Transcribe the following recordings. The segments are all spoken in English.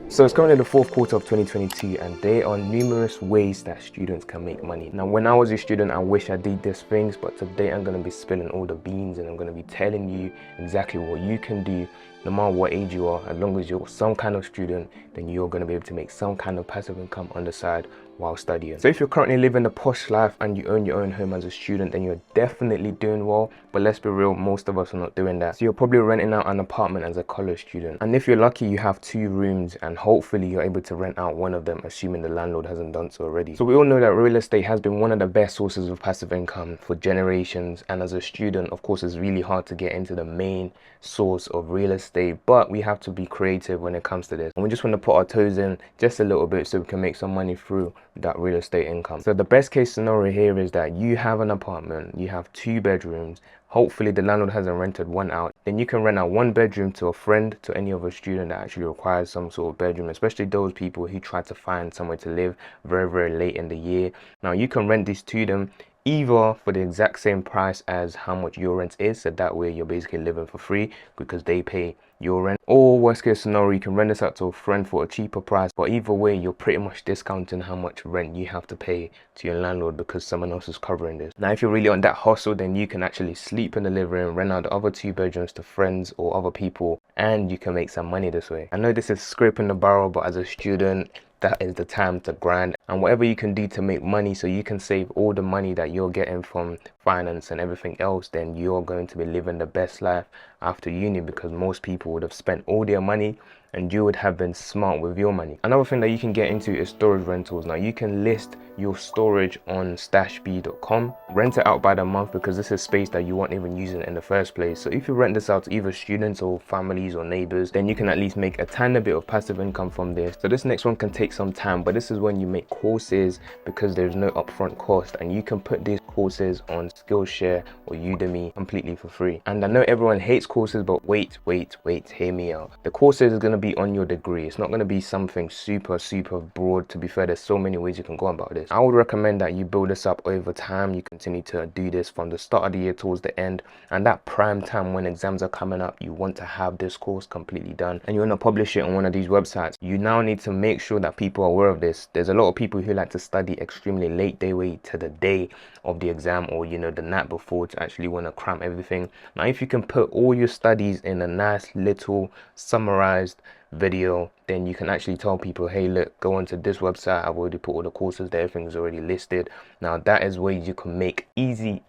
So it's currently the fourth quarter of 2022 and there are numerous ways that students can make money. Now when I was a student I wish I did these things, but today I'm going to be spilling all the beans and I'm going to be telling you exactly what you can do no matter what age you are. As long as you're some kind of student, then you're going to be able to make some kind of passive income on the side while studying. So if you're currently living a posh life and you own your own home as a student, then you're definitely doing well. But let's be real, most of us are not doing that. So you're probably renting out an apartment as a college student, and if you're lucky you have 2 rooms and hopefully you're able to rent out one of them, assuming the landlord hasn't done so already. So we all know that real estate has been one of the best sources of passive income for generations, and as a student of course it's really hard to get into the main source of real estate, but we have to be creative when it comes to this, and we just want to put our toes in just a little bit so we can make some money through that real estate income. So the best case scenario here is that you have an apartment, you have 2 bedrooms, hopefully the landlord hasn't rented one out, then you can rent out 1 bedroom to a friend, to any other student that actually requires some sort of bedroom, especially those people who try to find somewhere to live very late in the year. Now you can rent these to them either for the exact same price as how much your rent is, so that way you're basically living for free because they pay your rent, or worst case scenario you can rent this out to a friend for a cheaper price, but either way you're pretty much discounting how much rent you have to pay to your landlord because someone else is covering this. Now if you're really on that hustle, then you can actually sleep in the living room, rent out the other 2 bedrooms to friends or other people, and you can make some money this way. I know this is scraping the barrel, but as a student that is the time to grind, and whatever you can do to make money so you can save all the money that you're getting from finance and everything else, then you're going to be living the best life after uni, because most people would have spent all their money and you would have been smart with your money. Another thing that you can get into is storage rentals. Now you can list your storage on stashbee.com, rent it out by the month because this is space that you weren't even using in the first place. So if you rent this out to either students or families or neighbors, then you can at least make a tiny bit of passive income from this. So this next one can take some time, but this is when you make courses because there's no upfront cost, and you can put these courses on Skillshare or Udemy completely for free. And I know everyone hates courses, but wait, hear me out. The courses is going to be on your degree. It's not going to be something super broad. To be fair, there's so many ways you can go about this. I would recommend that you build this up over time. You continue to do this from the start of the year towards the end, and that prime time when exams are coming up, you want to have this course completely done and you want to publish it on one of these websites. You now need to make sure that people are aware of this. There's a lot of people who like to study extremely late. They wait to the day of the exam or the night before to actually want to cram everything. Now if you can put all your studies in a nice little summarized video, then you can actually tell people, hey look, go onto this website, I've already put all the courses there, everything's already listed. Now that is where you can make easy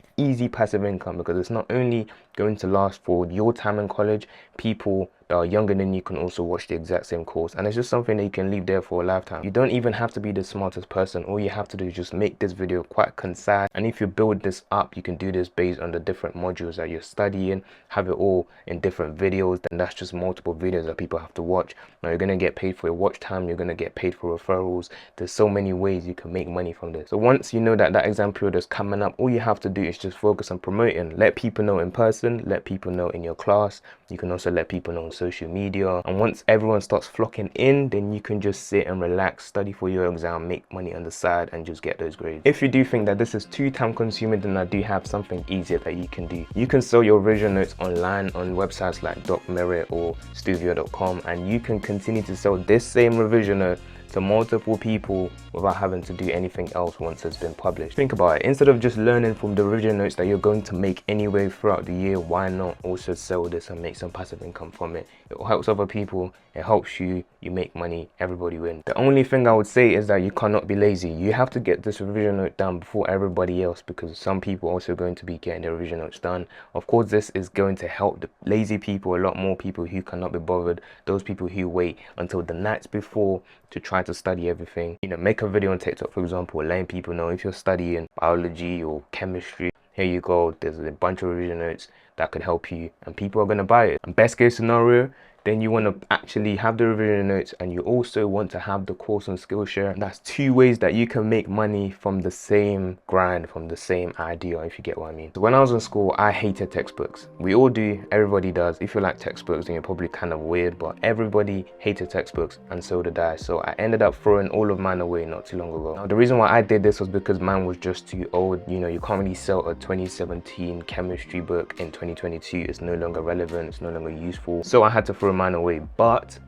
passive income, because it's not only going to last for your time in college, people that are younger than you can also watch the exact same course, and it's just something that you can leave there for a lifetime. You don't even have to be the smartest person. All you have to do is just make this video quite concise, and if you build this up, you can do this based on the different modules that you're studying, have it all in different videos, then that's just multiple videos that people have to watch. Now you're going to get paid for your watch time, you're going to get paid for referrals. There's so many ways you can make money from this. So once you know that that exam period is coming up, all you have to do is just focus on promoting. Let people know in person, let people know in your class. You can also let people know on social media, and once everyone starts flocking in, then you can just sit and relax, study for your exam, make money on the side, and just get those grades. If you do think that this is too time consuming, then I do have something easier that you can do. You can sell your revision notes online on websites like DocMerit or Stuvio.com, and you can continue to sell this same revision note to multiple people without having to do anything else once it's been published. Think about it. Instead of just learning from the revision notes that you're going to make anyway throughout the year, why not also sell this and make some passive income from it? It helps other people, it helps you, you make money, everybody wins. The only thing I would say is that you cannot be lazy. You have to get this revision note done before everybody else, because some people are also going to be getting their revision notes done. Of course, this is going to help the lazy people, a lot more people who cannot be bothered, those people who wait until the nights before to try to study everything. Make a video on TikTok, for example, letting people know if you're studying biology or chemistry, here you go, there's a bunch of revision notes that could help you, and people are going to buy it. And best case scenario, then you want to actually have the revision notes and you also want to have the course on Skillshare. And that's 2 ways that you can make money from the same grind, from the same idea, if you get what I mean. So when I was in school, I hated textbooks. We all do, everybody does. If you like textbooks, then you're probably kind of weird, but everybody hated textbooks, and so did I. So I ended up throwing all of mine away not too long ago. Now the reason why I did this was because mine was just too old. You can't really sell a 2017 chemistry book in 2022. It's no longer relevant, it's no longer useful. So I had to throw amount away. But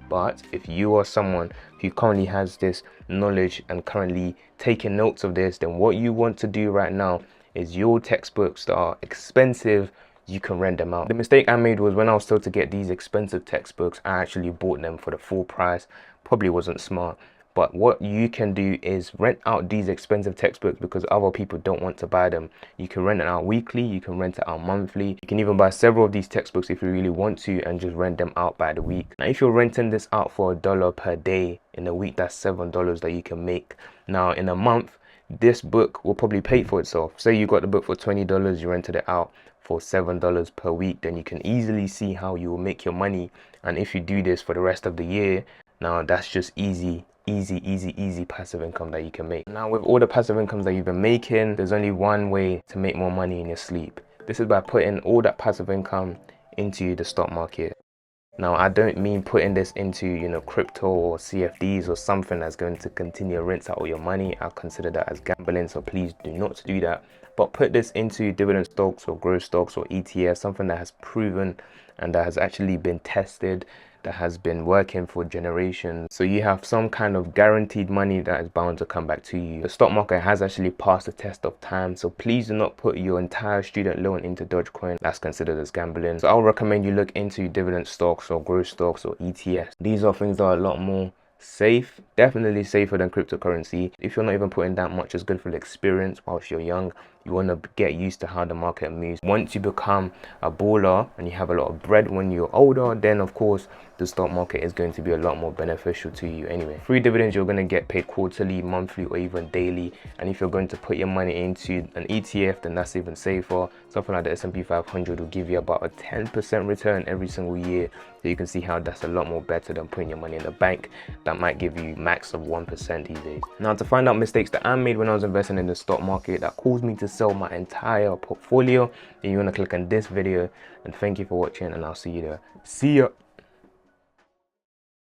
if you are someone who currently has this knowledge and currently taking notes of this, then what you want to do right now is your textbooks that are expensive, you can rent them out. The mistake I made was when I was told to get these expensive textbooks, I actually bought them for the full price. Probably wasn't smart. But what you can do is rent out these expensive textbooks because other people don't want to buy them. You can rent it out weekly, you can rent it out monthly. You can even buy several of these textbooks if you really want to and just rent them out by the week. Now, if you're renting this out for $1 per day, in a week, that's $7 that you can make. Now, in a month, this book will probably pay for itself. Say you got the book for $20, you rented it out for $7 per week, then you can easily see how you will make your money. And if you do this for the rest of the year, now that's just easy passive income that you can make. Now, with all the passive incomes that you've been making, there's only one way to make more money in your sleep. This is by putting all that passive income into the stock market. Now, I don't mean putting this into, crypto or CFDs or something that's going to continue to rinse out all your money. I consider that as gambling, so please do not do that. But put this into dividend stocks or growth stocks or ETFs, something that has proven and that has actually been tested, that has been working for generations. So you have some kind of guaranteed money that is bound to come back to you. The stock market has actually passed the test of time, so please do not put your entire student loan into Dogecoin. That's considered as gambling. So I would recommend you look into dividend stocks or growth stocks or ETFs. These are things that are a lot more safe, definitely safer than cryptocurrency. If you're not even putting that much, it's good for the experience whilst you're young. You want to get used to how the market moves. Once you become a baller and you have a lot of bread when you're older, then of course the stock market is going to be a lot more beneficial to you anyway. Free dividends, you're going to get paid quarterly, monthly, or even daily. And if you're going to put your money into an ETF, then that's even safer. Something like the S&P 500 will give you about a 10% return every single year. So you can see how that's a lot more better than putting your money in the bank. That might give you max of 1% these days. Now, to find out mistakes that I made when I was investing in the stock market that caused me to sell my entire portfolio, then you want to click on this video. And thank you for watching, and I'll see you there. See ya.